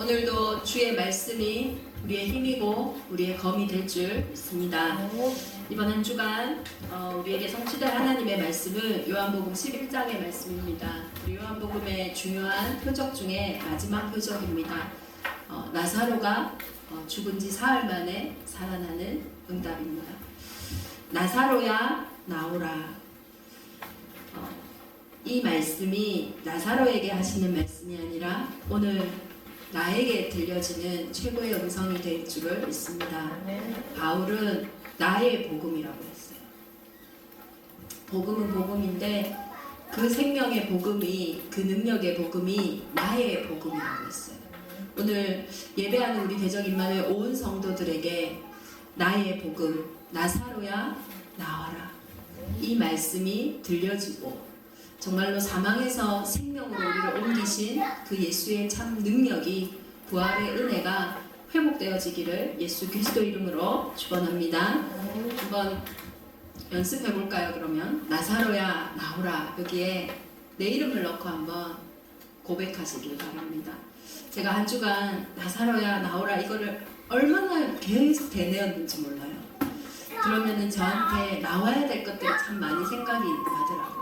오늘도 주의 말씀이 우리의 힘이고 우리의 검이 될 줄 믿습니다. 이번 한 주간 우리에게 성취될 하나님의 말씀은 요한복음 11장의 말씀입니다. 우리 요한복음의 중요한 표적 중에 마지막 표적입니다. 나사로가 죽은 지 사흘 만에 살아나는 응답입니다. 나사로야 나오라. 이 말씀이 나사로에게 하시는 말씀이 아니라 오늘 나에게 들려지는 최고의 음성이 될 줄을 믿습니다. 바울은 나의 복음이라고 했어요. 복음은 복음인데 그 생명의 복음이, 그 능력의 복음이 나의 복음이라고 했어요. 오늘 예배하는 우리 대적임만의 온 성도들에게 나의 복음, 나사로야 나와라, 이 말씀이 들려지고 정말로 사망에서 생명으로 우리를 옮기신 그 예수의 참 능력이, 부활의 은혜가 회복되어지기를 예수 그리스도 이름으로 축원합니다. 한번 연습해 볼까요? 그러면 나사로야 나오라, 여기에 내 이름을 넣고 한번 고백하시길 바랍니다. 제가 한 주간 나사로야 나오라 이거를 얼마나 계속 되뇌었는지 몰라요. 그러면은 저한테 나와야 될 것들이 참 많이 생각이 나더라고요.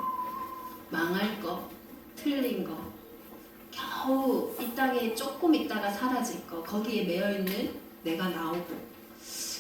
망할 거, 틀린 거, 겨우 이 땅에 조금 있다가 사라질 거, 거기에 매여있는 내가 나오고,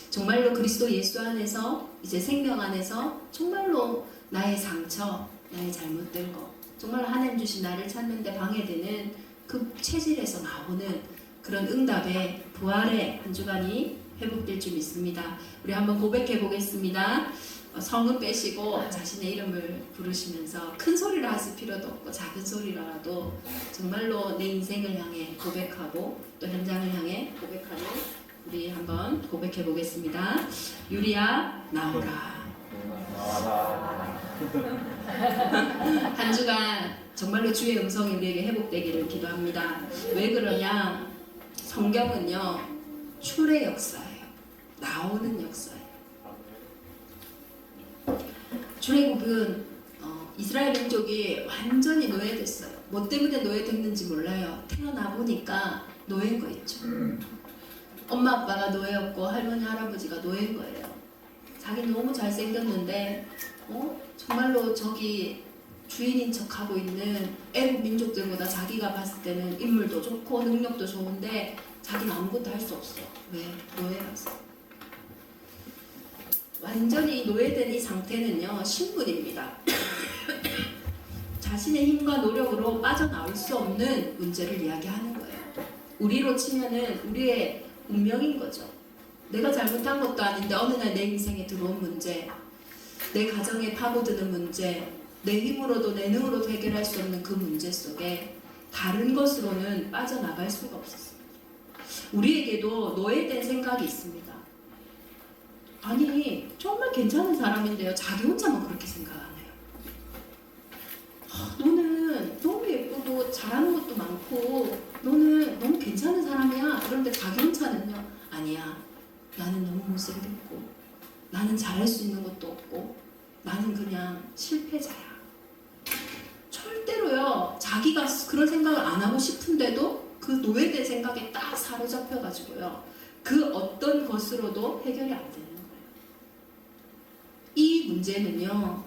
정말로 그리스도 예수 안에서, 이제 생명 안에서 정말로 나의 상처, 나의 잘못된 거, 정말로 하나님 주신 나를 찾는데 방해되는 그 체질에서 나오는 그런 응답의 부활의 한 주간이 회복될 줄 믿습니다. 우리 한번 고백해 보겠습니다. 성은 빼시고 자신의 이름을 부르시면서 큰 소리로 하실 필요도 없고 작은 소리라도 정말로 내 인생을 향해 고백하고 또 현장을 향해 고백하는 우리 한번 고백해 보겠습니다. 유리야 나오라. 한 주간 정말로 주의 음성이 우리에게 회복되기를 기도합니다. 왜 그러냐? 성경은요 출의 역사예요. 나오는 역사예요. 출애굽은 이스라엘 민족이 완전히 노예됐어요. 뭐 때문에 노예됐는지 몰라요. 태어나 보니까 노예인 거 있죠. 엄마 아빠가 노예였고 할머니 할아버지가 노예인 거예요. 자기 너무 잘생겼는데 정말로 저기 주인인 척하고 있는 애국 민족들보다 자기가 봤을 때는 인물도 좋고 능력도 좋은데 자기는 아무것도 할 수 없어. 왜? 노예라서. 완전히 노예된 이 상태는요 신분입니다. 자신의 힘과 노력으로 빠져나올 수 없는 문제를 이야기하는 거예요. 우리로 치면은 우리의 운명인 거죠. 내가 잘못한 것도 아닌데 어느 날 내 인생에 들어온 문제, 내 가정에 파고드는 문제, 내 힘으로도 내 능으로도 해결할 수 없는 그 문제 속에 다른 것으로는 빠져나갈 수가 없었습니다. 우리에게도 노예된 생각이 있습니다. 아니 정말 괜찮은 사람인데요 자기 혼자만 그렇게 생각 안 해요. 너는 너무 예쁘고 잘하는 것도 많고 너는 너무 괜찮은 사람이야. 그런데 자기 혼자는요 아니야, 나는 너무 못생겼고 나는 잘할 수 있는 것도 없고 나는 그냥 실패자야. 절대로요 자기가 그런 생각을 안 하고 싶은데도 그 노예된 생각에 딱 사로잡혀 가지고요 그 어떤 것으로도 해결이 안 되는 이 문제는요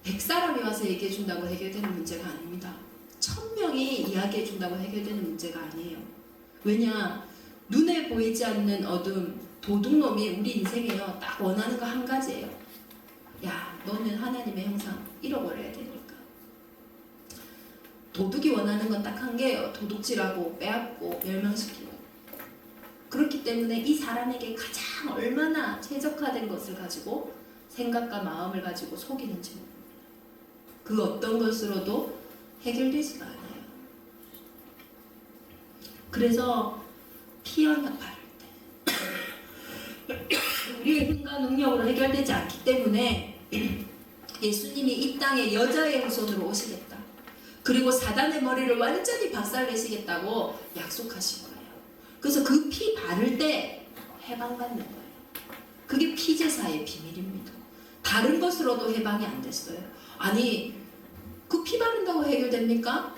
100사람이 와서 얘기해 준다고 해결되는 문제가 아닙니다. 1000명이 이야기해 준다고 해결되는 문제가 아니에요. 왜냐? 눈에 보이지 않는 어둠, 도둑놈이 우리 인생에요 딱 원하는 거 한 가지예요. 야, 너는 하나님의 형상 잃어버려야 되니까. 도둑이 원하는 건 딱 한 개예요. 도둑질하고 빼앗고 멸망시키고. 그렇기 때문에 이 사람에게 가장 얼마나 최적화된 것을 가지고 생각과 마음을 가지고 속이는지 모릅니다. 그 어떤 것으로도 해결되지가 않아요. 그래서 피어나 바를 때 우리의 힘과 능력으로 해결되지 않기 때문에 예수님이 이 땅에 여자의 후손으로 오시겠다. 그리고 사단의 머리를 완전히 박살내시겠다고 약속하신 거예요. 그래서 그 피 바를 때 해방받는 거예요. 그게 피제사의 비밀입니다. 다른 것으로도 해방이 안 됐어요. 아니 그 피 바른다고 해결됩니까?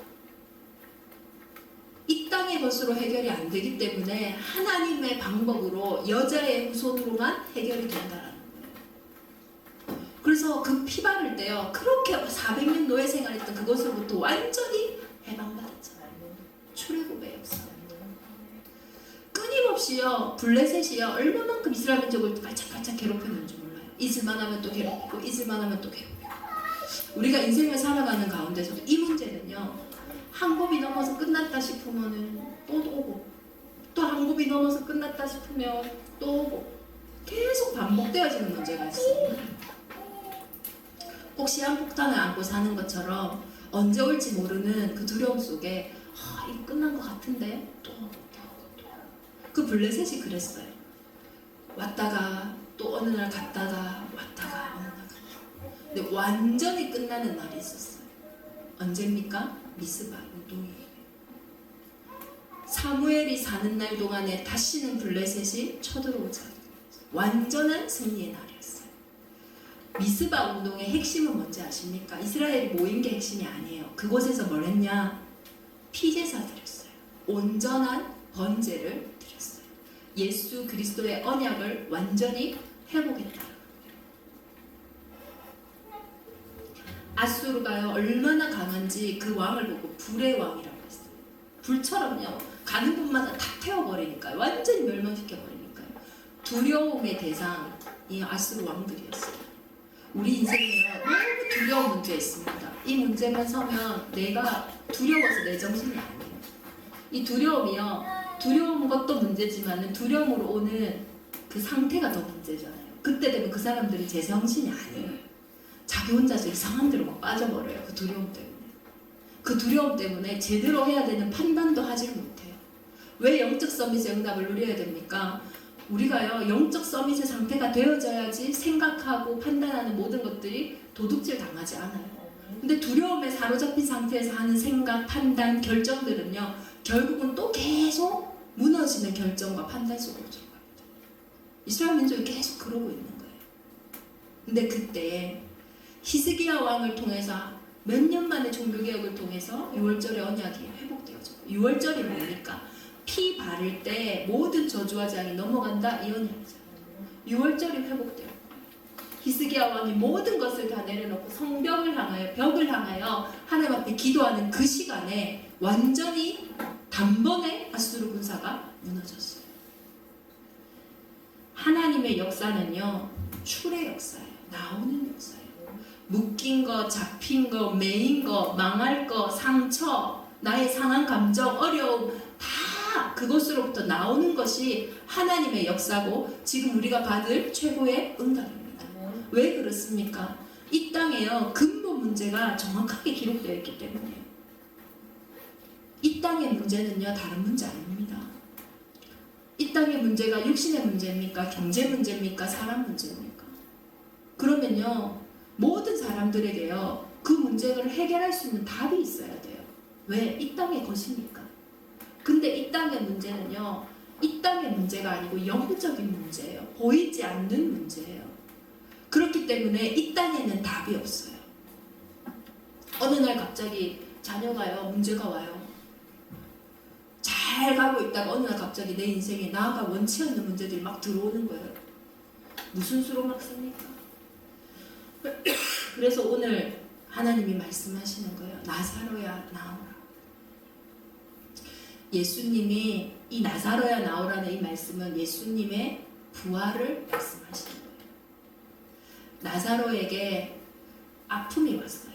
이 땅의 것으로 해결이 안 되기 때문에 하나님의 방법으로 여자의 후손으로만 해결이 된다라는 거예요. 그래서 그 피 바를 때요, 그렇게 400년 노예 생활했던 그것으로부터 완전히 해방받았잖아요. 출애굽의 역사. 끊임없이요, 블레셋이요, 얼마만큼 이스라엘 민족을 깔짝깔짝 괴롭혔는지 몰라요. 잊을만 하면 또 괴롭히고, 잊을만 하면 또 괴롭히고. 우리가 인생을 살아가는 가운데서도 이 문제는요, 한 곱이 넘어서 끝났다 싶으면은 또 오고, 또 한 곱이 넘어서 끝났다 싶으면 또 오고, 계속 반복되어지는 문제가 있어요. 꼭 시한폭탄을 안고 사는 것처럼 언제 올지 모르는 그 두려움 속에 이거 끝난 것 같은데 또 그 블레셋이 그랬어요. 왔다가 또 어느 날 갔다가 왔다가 어느 날 갔다가. 근데 완전히 끝나는 날이 있었어요. 언제입니까? 미스바 운동이에요. 사무엘이 사는 날 동안에 다시는 블레셋이 쳐들어오지 않아요. 완전한 승리의 날이었어요. 미스바 운동의 핵심은 뭔지 아십니까? 이스라엘이 모인 게 핵심이 아니에요. 그곳에서 뭘 했냐? 피제사 드렸어요. 온전한 번제를 드렸어요. 예수 그리스도의 언약을 완전히 회복했다. 아수르가요, 얼마나 강한지 그 왕을 보고 불의 왕이라고 했어요. 불처럼요, 가는 곳마다 다 태워버리니까요. 완전히 멸망시켜버리니까요. 두려움의 대상이 아수르 왕들이었어요. 우리 인생에요, 너무 두려운 문제 있습니다. 이 문제만 서면 내가 두려워서 내 정신이 아니에요. 이 두려움이요, 두려운 것도 문제지만 두려움으로 오는 그 상태가 더 문제잖아요. 그때 되면 그 사람들이 제 정신이 아니에요. 자기 혼자서 이상한 데로 막 빠져버려요. 그 두려움 때문에. 그 두려움 때문에 제대로 해야 되는 판단도 하질 못해요. 왜 영적 서밋의 응답을 누려야 됩니까? 우리가요, 영적 서밋의 상태가 되어져야지 생각하고 판단하는 모든 것들이 도둑질 당하지 않아요. 근데 두려움에 사로잡힌 상태에서 하는 생각, 판단, 결정들은요, 결국은 또 계속 무너지는 결정과 판단 속으로 들어갑니다. 이스라엘 민족이 계속 그러고 있는 거예요. 근데 그때 히스기야 왕을 통해서 몇 년 만에 종교개혁을 통해서 6월절의 언약이 회복되어져. 6월절이 뭡니까? 피 바를 때 모든 저주와 재앙이 넘어간다, 이 언약이죠. 6월절이 회복돼요. 히스기야 왕이 모든 것을 다 내려놓고 성벽을 향하여, 벽을 향하여 하나님 앞에 기도하는 그 시간에 완전히 단번에 아수르 군사가 무너졌어요. 하나님의 역사는요, 출의 역사예요. 나오는 역사예요. 묶인 거, 잡힌 거, 매인 거, 망할 거, 상처, 나의 상한 감정, 어려움, 다 그것으로부터 나오는 것이 하나님의 역사고 지금 우리가 받을 최고의 응답입니다. 왜 그렇습니까? 이 땅에요, 근본 문제가 정확하게 기록되어 있기 때문이에요. 이 땅의 문제는요, 다른 문제 아닙니다. 이 땅의 문제가 육신의 문제입니까? 경제 문제입니까? 사람 문제입니까? 그러면요, 모든 사람들에게요, 그 문제를 해결할 수 있는 답이 있어야 돼요. 왜? 이 땅의 것이니까. 근데 이 땅의 문제는요, 이 땅의 문제가 아니고 영적인 문제예요. 보이지 않는 문제예요. 그렇기 때문에 이 땅에는 답이 없어요. 어느 날 갑자기 자녀가요, 문제가 와요. 잘 가고 있다가 어느 날 갑자기 내 인생에 나아가 원치 않는 문제들이 막 들어오는 거예요. 무슨 수로 막 씁니까? 그래서 오늘 하나님이 말씀하시는 거예요. 나사로야 나오라. 예수님이 이 나사로야 나오라는 이 말씀은 예수님의 부활을 말씀하시는 거예요. 나사로에게 아픔이 왔어요.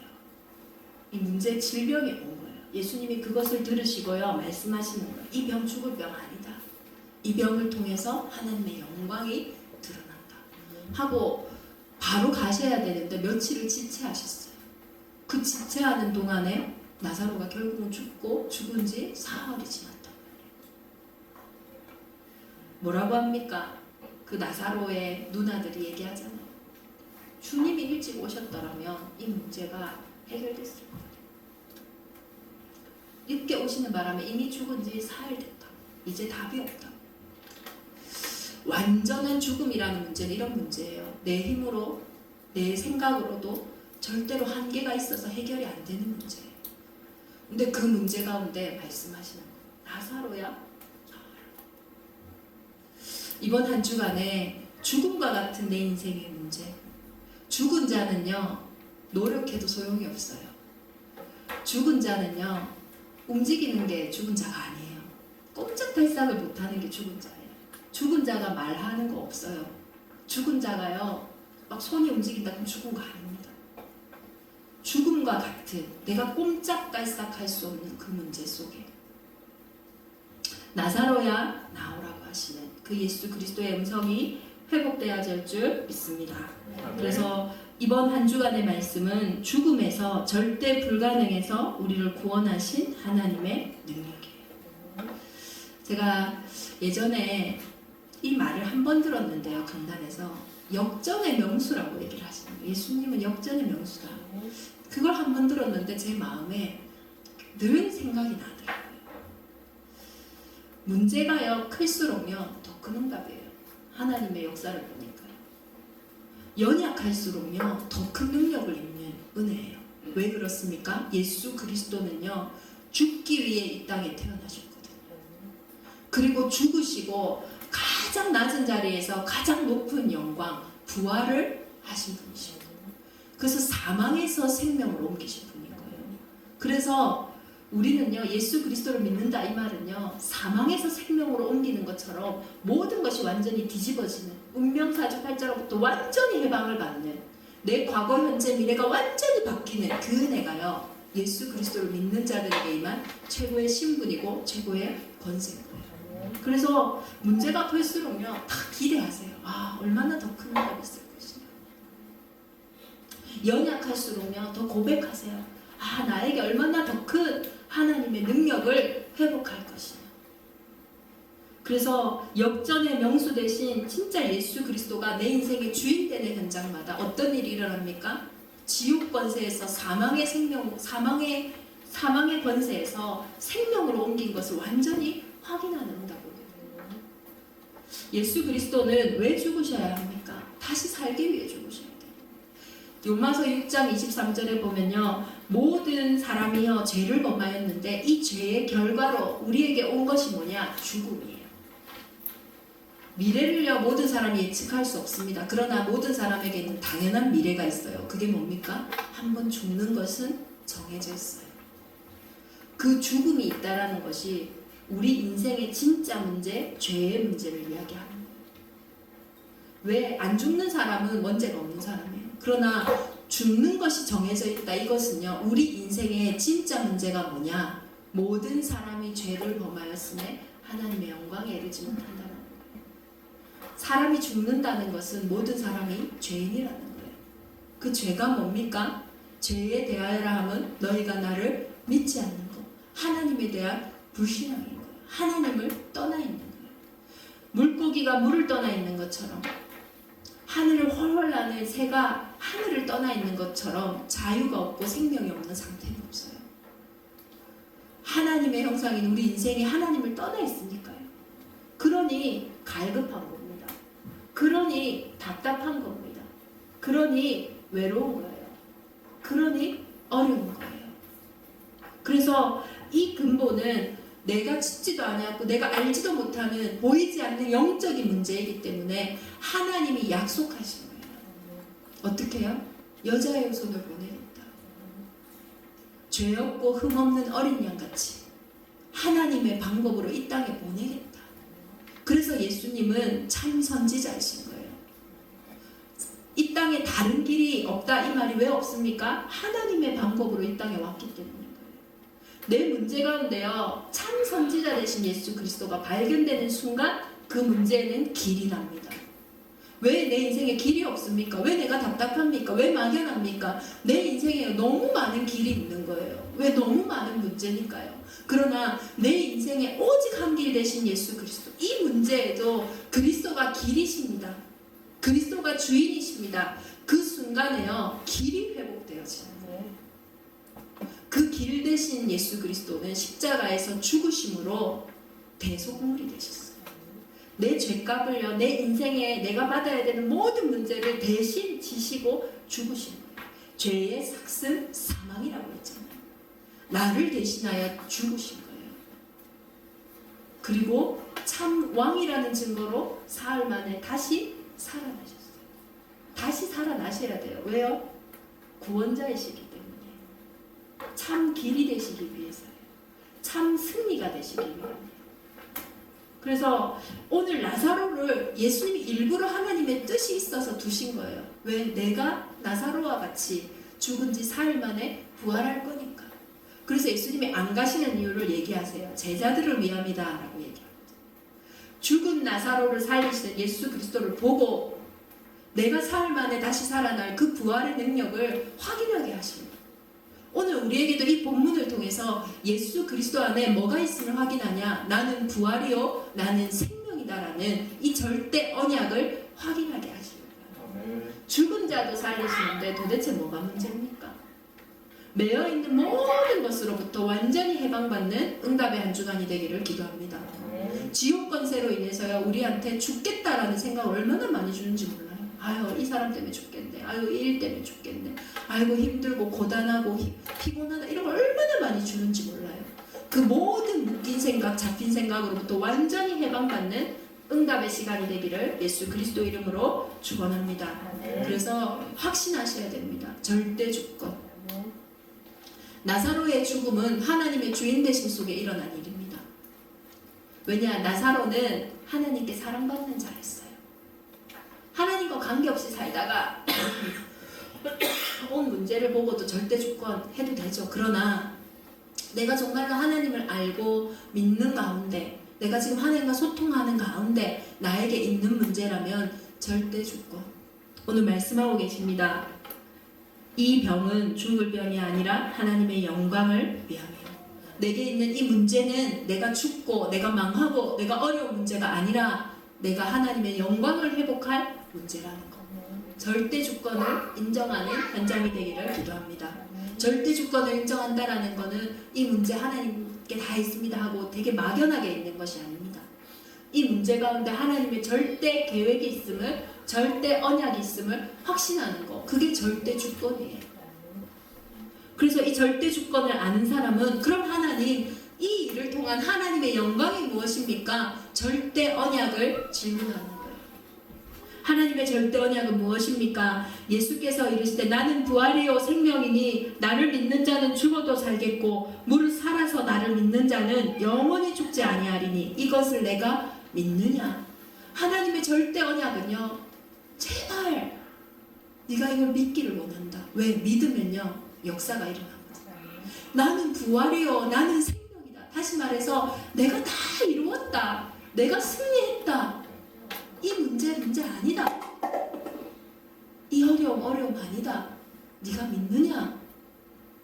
이 문제, 질병이 온 거예요. 예수님이 그것을 들으시고요, 말씀하시는 거예요. 이 병 죽을 병 아니다. 이 병을 통해서 하나님의 영광이 드러난다. 하고 바로 가셔야 되는데 며칠을 지체하셨어요. 그 지체하는 동안에 나사로가 결국은 죽고 죽은 지 사흘이 지났단 말이에요. 뭐라고 합니까? 그 나사로의 누나들이 얘기하잖아요. 주님이 일찍 오셨더라면 이 문제가 해결됐을 거예요. 늦게 오시는 바람에 이미 죽은 지 사흘 됐다. 이제 답이 없다. 완전한 죽음이라는 문제는 이런 문제예요. 내 힘으로, 내 생각으로도 절대로 한계가 있어서 해결이 안 되는 문제예요. 근데 그 문제 가운데 말씀하시는 거예요. 나사로야 이번 한 주간에 죽음과 같은 내 인생의 문제. 죽은 자는요 노력해도 소용이 없어요. 죽은 자는요 움직이는 게 죽은 자가 아니에요. 꼼짝달싹을 못하는 게 죽은 자예요. 죽은 자가 말하는 거 없어요. 죽은 자가요 막 손이 움직인다 그럼 죽은 거 아닙니다. 죽음과 같은 내가 꼼짝달싹 할 수 없는 그 문제 속에 나사로야 나오라고 하시는 그 예수 그리스도의 음성이 회복돼야 될 줄 믿습니다. 그래서 이번 한 주간의 말씀은 죽음에서 절대 불가능해서 우리를 구원하신 하나님의 능력이에요. 제가 예전에 이 말을 한 번 들었는데요. 강단에서 역전의 명수라고 얘기를 하시는 거예요. 예수님은 역전의 명수다. 그걸 한 번 들었는데 제 마음에 늘 생각이 나더라고요. 문제가요 클수록요 더 큰 응답이에요. 하나님의 역사를 보니까요. 연약할수록요 더 큰 능력을 입는 은혜예요. 왜 그렇습니까? 예수 그리스도는요 죽기 위해 이 땅에 태어나셨거든요. 그리고 죽으시고 가장 낮은 자리에서 가장 높은 영광 부활을 하신 분이십니다. 그래서 사망에서 생명으로 옮기신 분인 거예요. 그래서 우리는요 예수 그리스도를 믿는다 이 말은요 사망에서 생명으로 옮기는 것처럼 모든 것이 완전히 뒤집어지는 운명사주팔자로부터 완전히 해방을 받는 내 과거 현재 미래가 완전히 바뀌는 그 은혜가요 예수 그리스도를 믿는 자들에게 임한 최고의 신분이고 최고의 권세인 거예요. 그래서 문제가 클수록요 다 기대하세요. 아 얼마나 더 큰 응답이 있을 것이냐. 연약할수록요 더 고백하세요. 아 나에게 얼마나 더 큰 하나님의 능력을 회복할 것이냐. 그래서 역전의 명수 대신 진짜 예수 그리스도가 내 인생의 주인 되는 현장마다 어떤 일이 일어납니까? 지옥 권세에서 사망의 권세에서 생명으로 옮긴 것을 완전히 확인하는 응답이거든요. 예수 그리스도는 왜 죽으셔야 합니까? 다시 살기 위해 죽으셔야 돼요. 요마서 6장 23절에 보면요 모든 사람이요 죄를 범하였는데 이 죄의 결과로 우리에게 온 것이 뭐냐? 죽음이에요. 미래를요 모든 사람이 예측할 수 없습니다. 그러나 모든 사람에게는 당연한 미래가 있어요. 그게 뭡니까? 한번 죽는 것은 정해져 있어요. 그 죽음이 있다라는 것이 우리 인생의 진짜 문제, 죄의 문제를 이야기하는 거예요. 왜 안 죽는 사람은 문제가 없는 사람이에요. 그러나 죽는 것이 정해져 있다. 이것은요 우리 인생의 진짜 문제가 뭐냐? 모든 사람이 죄를 범하였음에 하나님의 영광에 이르지 못한다는 거예요. 사람이 죽는다는 것은 모든 사람이 죄인이라는 거예요. 그 죄가 뭡니까? 죄에 대하여라 함은 너희가 나를 믿지 않는 것, 하나님에 대한 불신앙인 거예요. 하나님을 떠나 있는 거예요. 물고기가 물을 떠나 있는 것처럼 하늘을 훨훨 나는 새가 하늘을 떠나 있는 것처럼 자유가 없고 생명이 없는 상태는 없어요. 하나님의 형상인 우리 인생이 하나님을 떠나 있으니까요. 그러니 갈급한 겁니다. 그러니 답답한 겁니다. 그러니 외로운 거예요. 그러니 어려운 거예요. 그래서 이 근본은 내가 짓지도 않았고 내가 알지도 못하는 보이지 않는 영적인 문제이기 때문에 하나님이 약속하신 거예요. 어떻게 해요? 여자의 후손을 보내겠다. 죄 없고 흠 없는 어린 양같이 하나님의 방법으로 이 땅에 보내겠다. 그래서 예수님은 참 선지자이신 거예요. 이 땅에 다른 길이 없다 이 말이 왜 없습니까? 하나님의 방법으로 이 땅에 왔기 때문에. 내 문제 가운데요 참 선지자 되신 예수 그리스도가 발견되는 순간 그 문제는 길이 납니다. 왜 내 인생에 길이 없습니까? 왜 내가 답답합니까? 왜 막연합니까? 내 인생에 너무 많은 길이 있는 거예요. 왜? 너무 많은 문제니까요. 그러나 내 인생에 오직 한 길 되신 예수 그리스도, 이 문제에도 그리스도가 길이십니다. 그리스도가 주인이십니다. 그 순간에요 길이 회복되어지는 거예요. 그 길 대신 예수 그리스도는 십자가에서 죽으심으로 대속물이 되셨어요. 내 죄값을요 내 인생에 내가 받아야 되는 모든 문제를 대신 지시고 죽으신 거예요. 죄의 삭슨 사망이라고 했잖아요. 나를 대신하여 죽으신 거예요. 그리고 참 왕이라는 증거로 사흘 만에 다시 살아나셨어요. 다시 살아나셔야 돼요. 왜요? 구원자이시기 때문에. 참 길이 되시기 위해서요. 참 승리가 되시기 위함이에요. 그래서 오늘 나사로를 예수님이 일부러 하나님의 뜻이 있어서 두신 거예요. 왜? 내가 나사로와 같이 죽은 지 사흘 만에 부활할 거니까. 그래서 예수님이 안 가시는 이유를 얘기하세요. 제자들을 위함이다 라고 얘기합니다. 죽은 나사로를 살리시는 예수 그리스도를 보고 내가 사흘 만에 다시 살아날 그 부활의 능력을 확인하게 하십니다. 오늘 우리에게도 이 본문을 통해서 예수 그리스도 안에 뭐가 있음을 확인하냐? 나는 부활이요 나는 생명이다라는 이 절대 언약을 확인하게 하십니다. 죽은 자도 살리시는데 도대체 뭐가 문제입니까? 매여있는 모든 것으로부터 완전히 해방받는 응답의 한 주간이 되기를 기도합니다. 지옥 권세로 인해서요 우리한테 죽겠다라는 생각을 얼마나 많이 주는지 몰라요. 아유 이 사람 때문에 죽겠네. 아유 이 일 때문에 죽겠네. 아이고 힘들고 고단하고 피곤하다 이런 걸 얼마나 많이 주는지 몰라요. 그 모든 묶인 생각 잡힌 생각으로부터 완전히 해방받는 응답의 시간이 되기를 예수 그리스도 이름으로 축원합니다. 그래서 확신하셔야 됩니다. 절대 주권. 나사로의 죽음은 하나님의 주인 되심 속에 일어난 일입니다. 왜냐? 나사로는 하나님께 사랑받는 자였어요. 하나님과 관계없이 살다가 온 문제를 보고도 절대 주권 해도 되죠. 그러나 내가 정말로 하나님을 알고 믿는 가운데 내가 지금 하나님과 소통하는 가운데 나에게 있는 문제라면 절대 주권. 오늘 말씀하고 계십니다. 이 병은 죽을 병이 아니라 하나님의 영광을 위함이요. 내게 있는 이 문제는 내가 죽고 내가 망하고 내가 어려운 문제가 아니라 내가 하나님의 영광을 회복할 문제라는 것. 절대 주권을 인정하는 현장이 되기를 기도합니다. 절대 주권을 인정한다라는 것은 이 문제 하나님께 다 있습니다 하고 되게 막연하게 있는 것이 아닙니다. 이 문제 가운데 하나님의 절대 계획이 있음을, 절대 언약이 있음을 확신하는 것. 그게 절대 주권이에요. 그래서 이 절대 주권을 아는 사람은 그럼 하나님 이 일을 통한 하나님의 영광이 무엇입니까? 절대 언약을 질문하는 거예요. 하나님의 절대 언약은 무엇입니까? 예수께서 이르시되 나는 부활이요 생명이니 나를 믿는 자는 죽어도 살겠고 무릇 살아서 나를 믿는 자는 영원히 죽지 아니하리니 이것을 내가 믿느냐? 하나님의 절대 언약은요. 제발 네가 이걸 믿기를 원한다. 왜? 믿으면요. 역사가 일어납니다. 나는 부활이요. 나는 생명이다. 다시 말해서 내가 다 이루었다. 내가 승리했다. 이 문제 아니다. 이 어려움 아니다. 네가 믿느냐?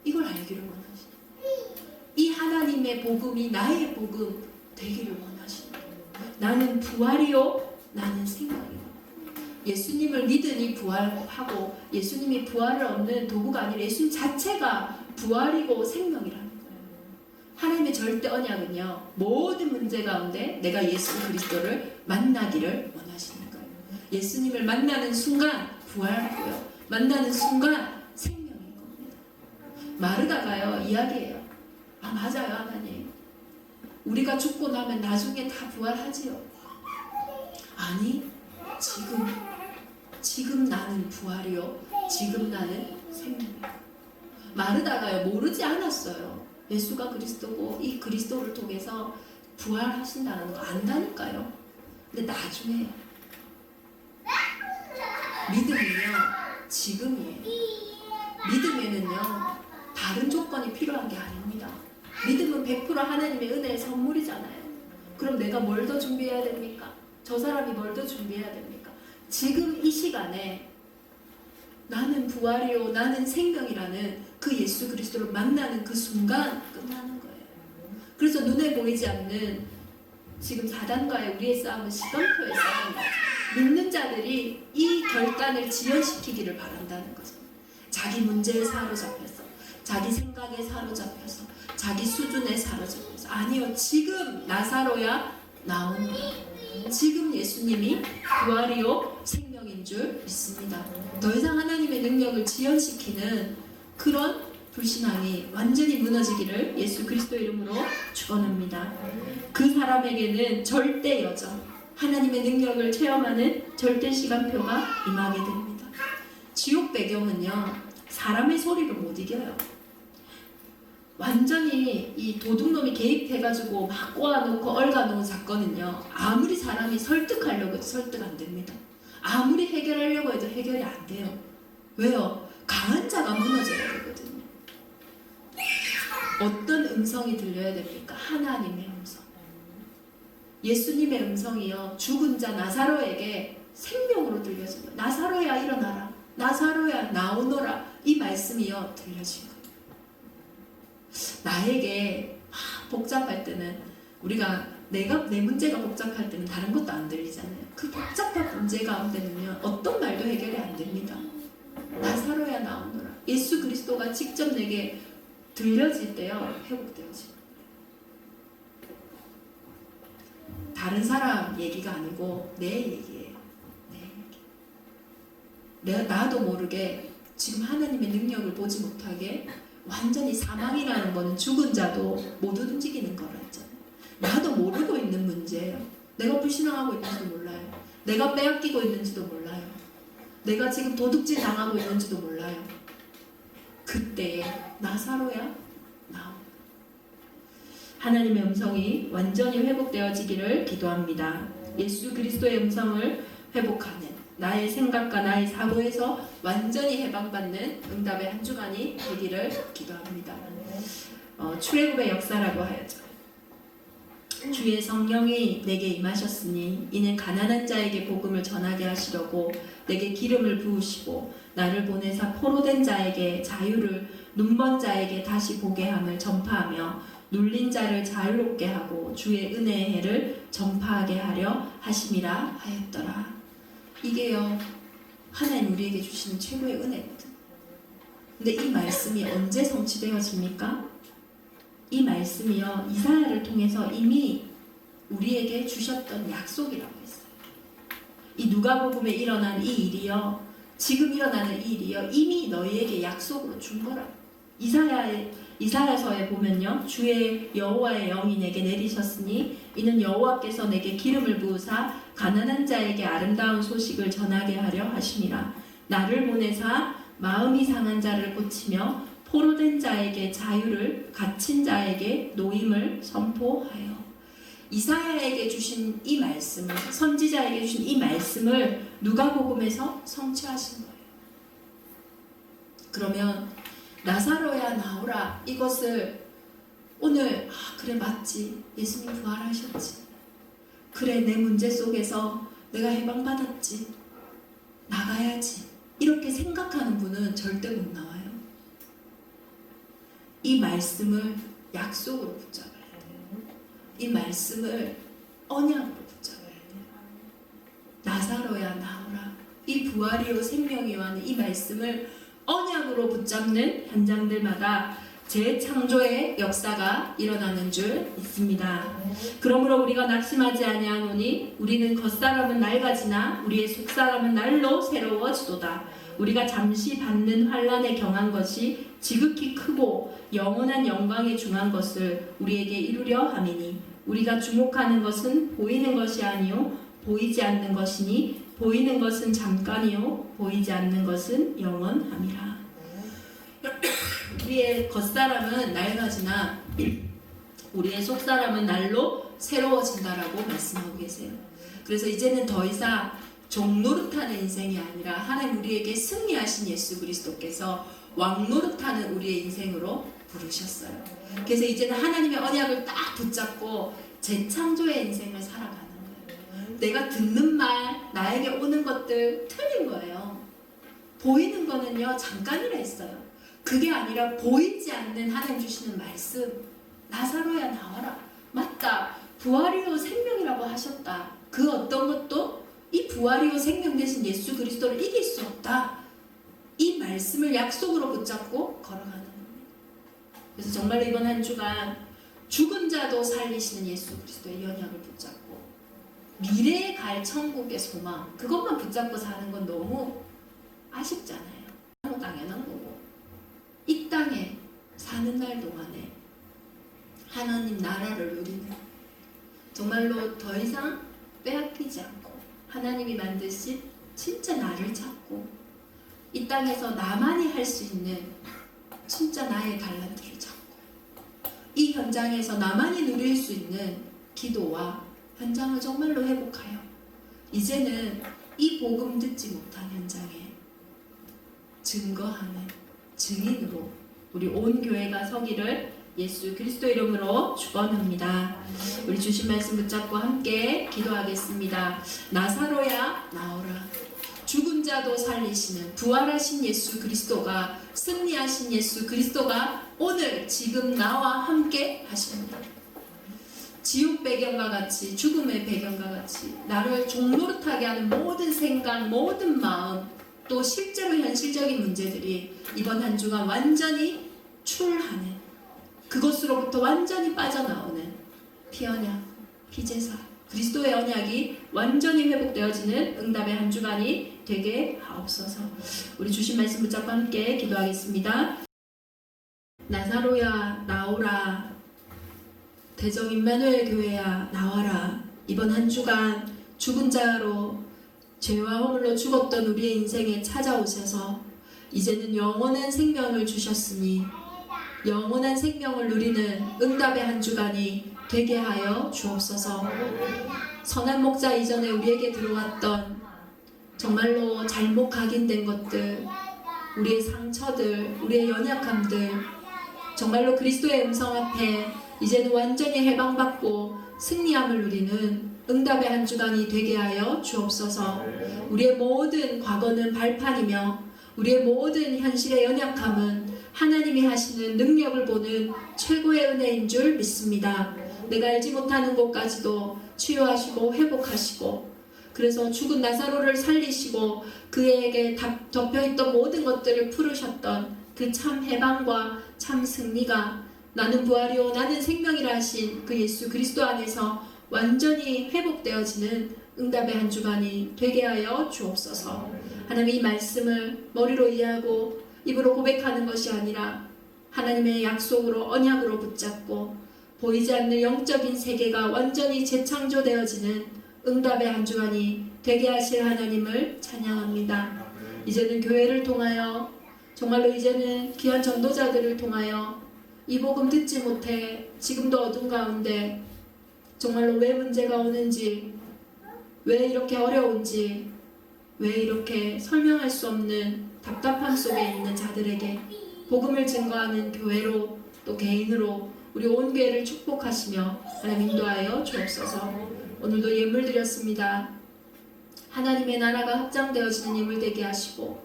이걸 알기를 원하시네. 이 하나님의 복음이 나의 복음 되기를 원하시네. 나는 부활이요. 나는 생명이요. 예수님을 믿으니 부활하고 예수님이 부활을 얻는 도구가 아니라 예수님 자체가 부활이고 생명이라는 거예요. 하나님의 절대 언약은요. 모든 문제 가운데 내가 예수 그리스도를 만나기를 원하시는 거예요. 예수님을 만나는 순간 부활하고요. 만나는 순간 생명인 겁니다. 마르다가요. 이야기해요. 아 맞아요 하나님. 우리가 죽고 나면 나중에 다 부활하지요. 아니 지금 나는 부활이요. 지금 나는 생명이요. 마르다가요. 모르지 않았어요. 예수가 그리스도고 이 그리스도를 통해서 부활하신다는 거 안다니까요. 근데 나중에 믿음은요. 지금이에요. 믿음에는요. 다른 조건이 필요한 게 아닙니다. 믿음은 100% 하나님의 은혜의 선물이잖아요. 그럼 내가 뭘 더 준비해야 됩니까? 저 사람이 뭘 더 준비해야 됩니까? 지금 이 시간에 나는 부활이요 나는 생명이라는 그 예수 그리스도를 만나는 그 순간 끝나는 거예요. 그래서 눈에 보이지 않는 지금 사단과의 우리의 싸움은 시간표의 싸움이다. 믿는 자들이 이 결단을 지연시키기를 바란다는 거죠. 자기 문제에 사로잡혀서 자기 생각에 사로잡혀서 자기 수준에 사로잡혀서 아니요 지금 나사로야 나오는 거예요. 지금 예수님이 부활이요 생명인 줄 믿습니다. 더 이상 하나님의 능력을 지연시키는 그런 불신앙이 완전히 무너지기를 예수 그리스도 이름으로 축원합니다. 그 사람에게는 절대 여정, 하나님의 능력을 체험하는 절대 시간표가 임하게 됩니다. 지옥 배경은요, 사람의 소리를 못 이겨요. 완전히 이 도둑놈이 개입해가지고 막 꼬아놓고 얽어놓은 사건은요, 아무리 사람이 설득하려고 해도 설득 안 됩니다. 아무리 해결하려고 해도 해결이 안 돼요. 왜요? 강한 자가 무너져야 되거든요. 어떤 음성이 들려야 됩니까? 하나님의 음성. 예수님의 음성이요, 죽은 자 나사로에게 생명으로 들려집니다. 나사로야 일어나라, 나사로야 나오너라, 이 말씀이요 들려진 거예요. 나에게 복잡할 때는, 우리가 내 문제가 복잡할 때는 다른 것도 안 들리잖아요. 그 복잡한 문제 가운데는요, 어떤 말도 해결이 안 됩니다. 나사로야 나오너라, 예수 그리스도가 직접 내게 들려질 때요, 회복되어집니다. 다른 사람 얘기가 아니고 내 얘기예요. 내 얘기. 나도 모르게 지금 하나님의 능력을 보지 못하게 완전히 사망이라는 거는 죽은 자도 못 움직이는 거라 했잖아요. 나도 모르고 있는 문제예요. 내가 불신앙하고 있는지도 몰라요. 내가 빼앗기고 있는지도 몰라요. 내가 지금 도둑질 당하고 있는지도 몰라요. 그때에 나사로야 나오. 하나님의 음성이 완전히 회복되어지기를 기도합니다. 예수 그리스도의 음성을 회복하는, 나의 생각과 나의 사고에서 완전히 해방받는 응답의 한 주간이 되기를 기도합니다. 출애굽의 역사라고 하였죠. 주의 성령이 내게 임하셨으니 이는 가난한 자에게 복음을 전하게 하시려고 내게 기름을 부으시고 나를 보내사 포로된 자에게 자유를, 눈먼 자에게 다시 보게 함을 전파하며 눌린 자를 자유롭게 하고 주의 은혜의 해를 전파하게 하려 하심이라 하였더라. 이게요, 하나님 우리에게 주시는 최고의 은혜거든. 근데 이 말씀이 언제 성취되어집니까? 이 말씀이요, 이사야를 통해서 이미 우리에게 주셨던 약속이라고 했어요. 이 누가복음에 일어난 이 일이요, 지금 일어나는 이 일이요, 이미 너희에게 약속으로 준 거라. 이사야서에 보면요, 주의 여호와의 영이 내게 내리셨으니 이는 여호와께서 내게 기름을 부으사 가난한 자에게 아름다운 소식을 전하게 하려 하심이라. 나를 보내사 마음이 상한 자를 고치며 포로된 자에게 자유를, 갇힌 자에게 노임을 선포하여. 이사야에게 주신 이 말씀을, 선지자에게 주신 이 말씀을 누가복음에서 성취하신 거예요. 그러면 나사로야 나오라, 이것을 오늘 그래 맞지, 예수님 부활하셨지, 그래 내 문제 속에서 내가 해방받았지, 나가야지, 이렇게 생각하는 분은 절대 못 나와요. 이 말씀을 약속으로 붙잡아야 돼요. 이 말씀을 언약으로 붙잡아야 돼요. 나사로야 나오라, 이 부활이요 생명이요 하는 이 말씀을 언약으로 붙잡는 현장들마다 재창조의 역사가 일어나는 줄 믿습니다. 그러므로 우리가 낙심하지 아니하노니 우리는 겉사람은 낡아지나 우리의 속사람은 날로 새로워지도다. 우리가 잠시 받는 환난에 경한 것이 지극히 크고 영원한 영광에 중한 것을 우리에게 이루려 함이니 우리가 주목하는 것은 보이는 것이 아니요 보이지 않는 것이니 보이는 것은 잠깐이요 보이지 않는 것은 영원함이라. 우리의 겉사람은 낡아지나 우리의 속사람은 날로 새로워진다라고 말씀하고 계세요. 그래서 이제는 더 이상 종노릇하는 인생이 아니라 하나님 우리에게 승리하신 예수 그리스도께서 왕노릇하는 우리의 인생으로 부르셨어요. 그래서 이제는 하나님의 언약을 딱 붙잡고 재창조의 인생을 살아가는 거예요. 내가 듣는 말, 나에게 오는 것들 틀린 거예요. 보이는 거는요 잠깐이라 했어요. 그게 아니라 보이지 않는 하나님 주시는 말씀, 나사로야 나와라, 맞다, 부활이요 생명이라고 하셨다. 그 어떤 것도 이 부활이요 생명 되신 예수 그리스도를 이길 수 없다. 이 말씀을 약속으로 붙잡고 걸어가는 겁니다. 그래서 정말로 이번 한 주간 죽은 자도 살리시는 예수 그리스도의 연약을 붙잡고 미래에 갈 천국의 소망, 그것만 붙잡고 사는 건 너무 아쉽잖아요. 너무 당연한 거고 이 땅에 사는 날 동안에 하나님 나라를 누리는, 정말로 더 이상 빼앗기지 않고 하나님이 만드신 진짜 나를 찾고 이 땅에서 나만이 할 수 있는 진짜 나의 달란트를 찾고 이 현장에서 나만이 누릴 수 있는 기도와 현장을 정말로 회복하여 이제는 이 복음 듣지 못한 현장에 증거하는 증인으로 우리 온 교회가 서기를 예수 그리스도 이름으로 축원합니다. 우리 주신 말씀 붙잡고 함께 기도하겠습니다. 나사로야 나오라. 죽은 자도 살리시는 부활하신 예수 그리스도가, 승리하신 예수 그리스도가 오늘 지금 나와 함께 하십니다. 지옥 배경과 같이, 죽음의 배경과 같이 나를 종노릇하게 하는 모든 생각, 모든 마음, 또 실제로 현실적인 문제들이 이번 한 주간 완전히 출하는, 그것으로부터 완전히 빠져나오는 피언약, 피제사, 그리스도의 언약이 완전히 회복되어지는 응답의 한 주간이 되게 하옵소서. 우리 주신 말씀 붙잡고 함께 기도하겠습니다. 나사로야 나오라. 대적 임마누엘 교회야 나와라. 이번 한 주간 죽은 자로 죄와 허물로 죽었던 우리의 인생에 찾아오셔서 이제는 영원한 생명을 주셨으니 영원한 생명을 누리는 응답의 한 주간이 되게 하여 주옵소서. 선한 목자 이전에 우리에게 들어왔던 정말로 잘못 각인된 것들, 우리의 상처들, 우리의 연약함들, 정말로 그리스도의 음성 앞에 이제는 완전히 해방받고 승리함을 누리는 응답의 한 주간이 되게 하여 주옵소서. 우리의 모든 과거는 발판이며 우리의 모든 현실의 연약함은 하나님이 하시는 능력을 보는 최고의 은혜인 줄 믿습니다. 내가 알지 못하는 곳까지도 치유하시고 회복하시고, 그래서 죽은 나사로를 살리시고 그에게 덮여있던 모든 것들을 풀으셨던 그 참 해방과 참 승리가 나는 부활이요 나는 생명이라 하신 그 예수 그리스도 안에서 완전히 회복되어지는 응답의 한 주간이 되게 하여 주옵소서. 하나님, 이 말씀을 머리로 이해하고 입으로 고백하는 것이 아니라 하나님의 약속으로, 언약으로 붙잡고 보이지 않는 영적인 세계가 완전히 재창조되어지는 응답의 한 주간이 되게 하실 하나님을 찬양합니다. 이제는 교회를 통하여, 정말로 이제는 귀한 전도자들을 통하여 이 복음 듣지 못해 지금도 어둠 가운데 정말로 왜 문제가 오는지, 왜 이렇게 어려운지, 왜 이렇게 설명할 수 없는 답답함 속에 있는 자들에게 복음을 증거하는 교회로, 또 개인으로 우리 온 교회를 축복하시며 하나님 인도하여 주옵소서. 오늘도 예물 드렸습니다. 하나님의 나라가 확장되어지는 예물 되게 하시고,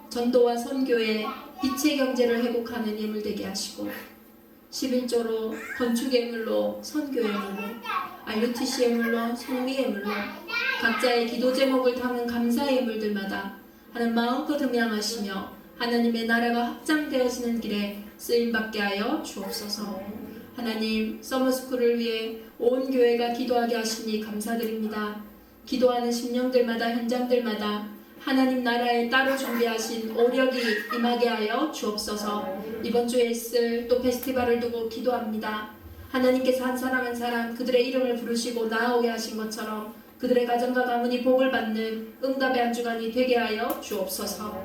전도와 선교에 빛의 경제를 회복하는 예물 되게 하시고, 11조로 건축 예물로, 선교 예물로, RUTC 예물로, 성리 예물로 각자의 기도 제목을 담은 감사 예물들마다 하나님 마음껏 음양하시며 하나님의 나라가 확장되어지는 길에 쓰임받게 하여 주옵소서. 하나님, 서머스쿨을 위해 온 교회가 기도하게 하시니 감사드립니다. 기도하는 심령들마다, 현장들마다 하나님 나라에 따로 준비하신 오력이 임하게 하여 주옵소서. 이번 주에 있을 또 페스티벌을 두고 기도합니다. 하나님께서 한 사람 한 사람 그들의 이름을 부르시고 나아오게 하신 것처럼 그들의 가정과 가문이 복을 받는 응답의 한 주간이 되게 하여 주옵소서.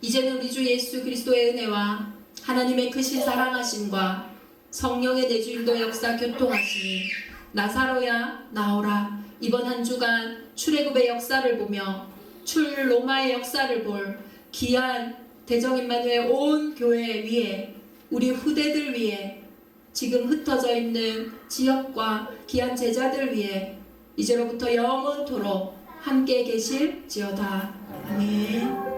이제는 우리 주 예수 그리스도의 은혜와 하나님의 크신 사랑하심과 성령의 내주인도 역사 교통하시니 나사로야 나오라. 이번 한 주간 출애굽의 역사를 보며 출 로마의 역사를 볼 귀한 대적 임마누엘 온 교회 위에, 우리 후대들 위에, 지금 흩어져 있는 지역과 귀한 제자들 위에 이제로부터 영원토록 함께 계실지어다. 아멘.